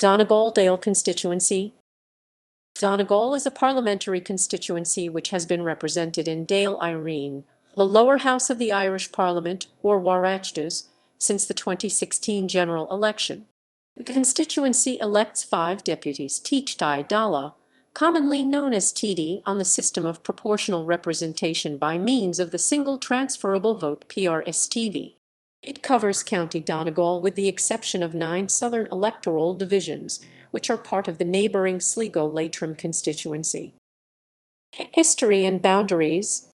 Donegal Dáil constituency. Donegal is a parliamentary constituency which has been represented in Dáil Éireann, the lower house of the Irish Parliament, or Oireachtas, since the 2016 general election. The constituency elects 5 deputies Teachtaí Dála, commonly known as TD, on the system of proportional representation by means of the single transferable vote PR-STV. It covers County Donegal with the exception of 9 southern electoral divisions, which are part of the neighbouring Sligo Leitrim constituency. History and boundaries.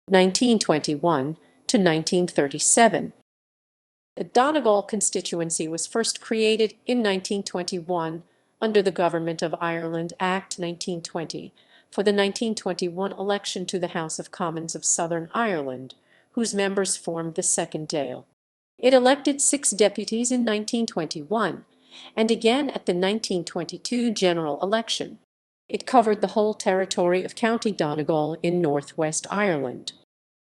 1921 to 1937. The Donegal constituency was first created in 1921 under the Government of Ireland Act 1920 for the 1921 election to the House of Commons of Southern Ireland, whose members formed the second Dáil. It elected 6 deputies in 1921 and again at the 1922 general election. It covered the whole territory of County Donegal in northwest Ireland.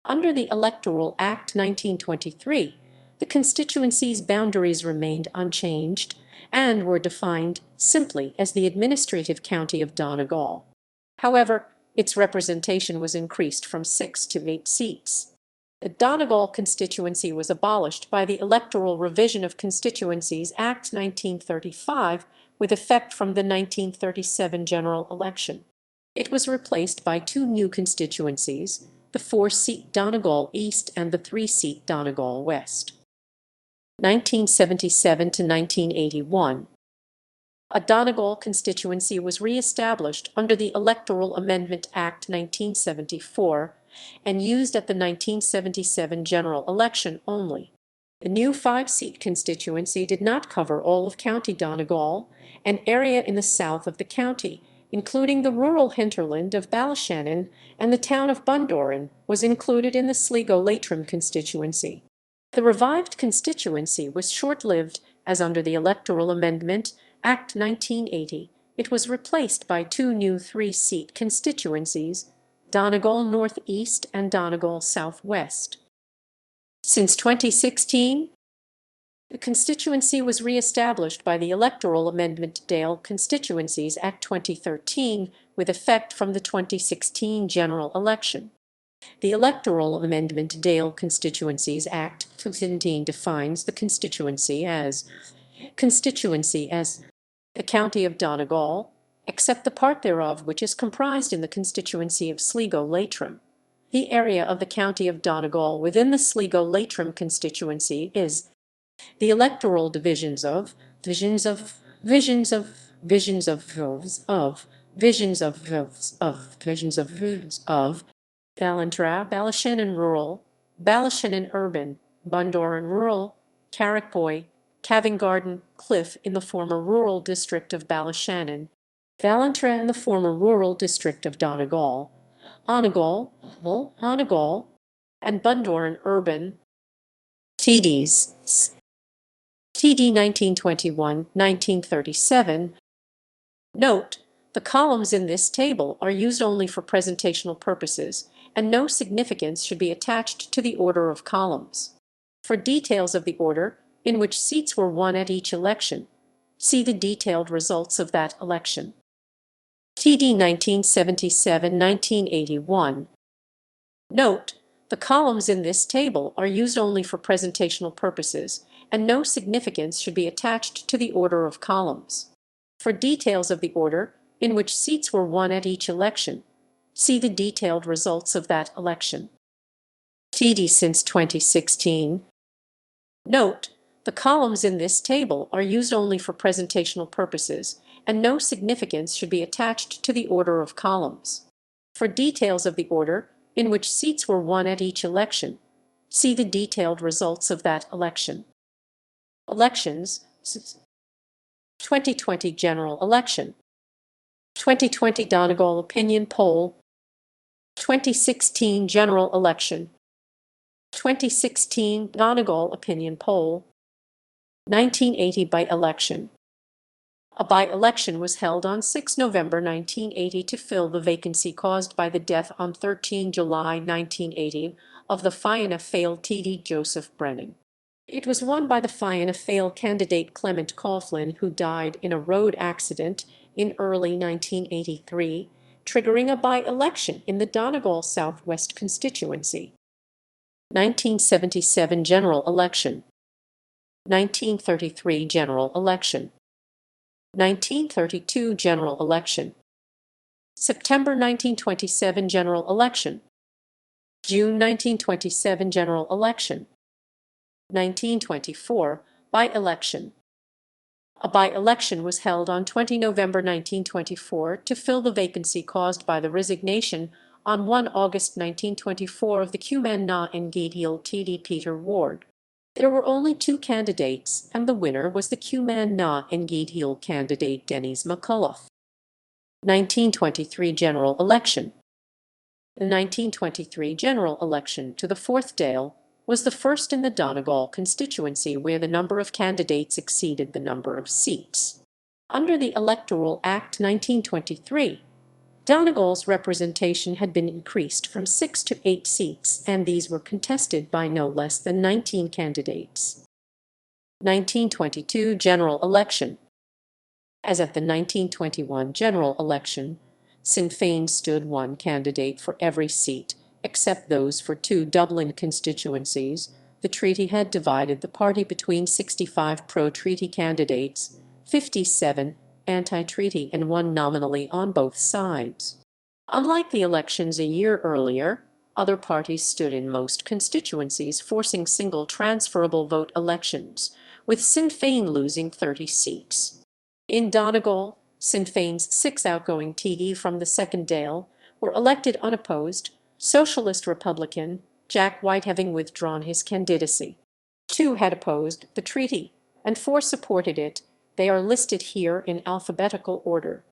Under the Electoral Act 1923, the constituency's boundaries remained unchanged and were defined simply as the administrative county of Donegal. However, its representation was increased from 6 to 8 seats. The Donegal constituency was abolished by the Electoral Revision of Constituencies Act 1935 with effect from the 1937 general election. It was replaced by 2 new constituencies, the 4-seat Donegal East and the 3-seat Donegal West. 1977 to 1981. A Donegal constituency was re-established under the Electoral Amendment Act 1974 and used at the 1977 general election only. The new 5-seat constituency did not cover all of County Donegal, an area in the south of the county, including the rural hinterland of Ballyshannon, and the town of Bundoran was included in the Sligo Leitrim constituency. The revived constituency was short-lived, as under the Electoral Amendment Act 1980, it was replaced by 2 new 3-seat constituencies, Donegal North East and Donegal South West. Since 2016, the constituency was re-established by the Electoral Amendment Dáil Constituencies Act 2013 with effect from the 2016 general election. The Electoral Amendment Dáil Constituencies Act 2017 defines the constituency as the county of Donegal, except the part thereof which is comprised in the constituency of Sligo Leitrim. The area of the county of Donegal within the Sligo Leitrim constituency is the electoral divisions of Ballantrae, Ballyshannon Rural, Ballyshannon Urban, Bundoran Rural, Carrickboy, Caving Cliff in the former rural district of Ballyshannon, Ballantrae in the former rural district of Donegal, Donegal, and Bundoran Urban. TDs. TD 1921-1937. Note: the columns in this table are used only for presentational purposes, and no significance should be attached to the order of columns. For details of the order in which seats were won at each election, see the detailed results of that election. TD 1977-1981. Note: the columns in this table are used only for presentational purposes, and no significance should be attached to the order of columns. For details of the order in which seats were won at each election, see the detailed results of that election. TD since 2016. Note: the columns in this table are used only for presentational purposes, and no significance should be attached to the order of columns. For details of the order in which seats were won at each election, see the detailed results of that election. Elections. 2020 general election. 2020 Donegal opinion poll. 2016 general election. 2016 Donegal opinion poll. 1980 by-election. A by-election was held on 6 November 1980 to fill the vacancy caused by the death on 13 July 1980 of the Fianna Fáil TD Joseph Brennan. It was won by the Fianna Fáil candidate Clement Coughlin, who died in a road accident in early 1983, triggering a by-election in the Donegal Southwest constituency. 1977 general election. 1933 general election. 1932 general election. September 1927 general election. June 1927 general election. 1924 by-election. A by-election was held on 20 November 1924 to fill the vacancy caused by the resignation on 1 August 1924 of the Cumann na Ngidhiel TD Peter Ward. There were only two candidates, and the winner was the Cumann na Ngidhiel candidate Dennis McCullough. 1923 general election. The 1923 general election to the 4th Dáil was the first in the Donegal constituency where the number of candidates exceeded the number of seats. Under the Electoral Act 1923, Donegal's representation had been increased from 6 to 8 seats, and these were contested by no less than 19 candidates. 1922 general election. As at the 1921 general election, Sinn Féin stood one candidate for every seat, except those for two Dublin constituencies. The treaty had divided the party between 65 pro-treaty candidates, 57 anti-treaty, and one nominally on both sides. Unlike the elections a year earlier, other parties stood in most constituencies, forcing single transferable vote elections, with Sinn Féin losing 30 seats. In Donegal, Sinn Féin's 6 outgoing TD from the 2nd Dáil were elected unopposed, Socialist Republican, Jack White having withdrawn his candidacy. 2 had opposed the treaty, and 4 supported it. They are listed here in alphabetical order.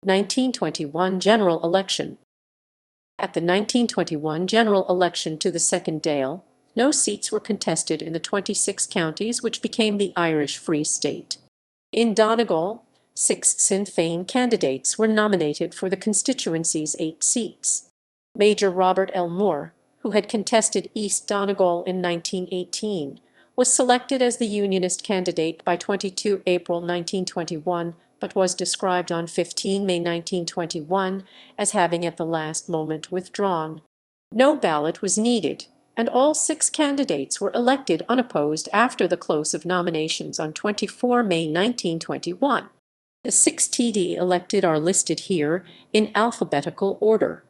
1921 general election. At the 1921 general election to the 2nd Dáil, no seats were contested in the 26 counties which became the Irish Free State. In Donegal, 6 Sinn Féin candidates were nominated for the constituency's 8 seats. Major Robert L. Moore, who had contested East Donegal in 1918, was selected as the Unionist candidate by 22 April 1921, but was described on 15 May 1921 as having at the last moment withdrawn. No ballot was needed, and all 6 candidates were elected unopposed after the close of nominations on 24 May 1921. The 6 TD elected are listed here in alphabetical order.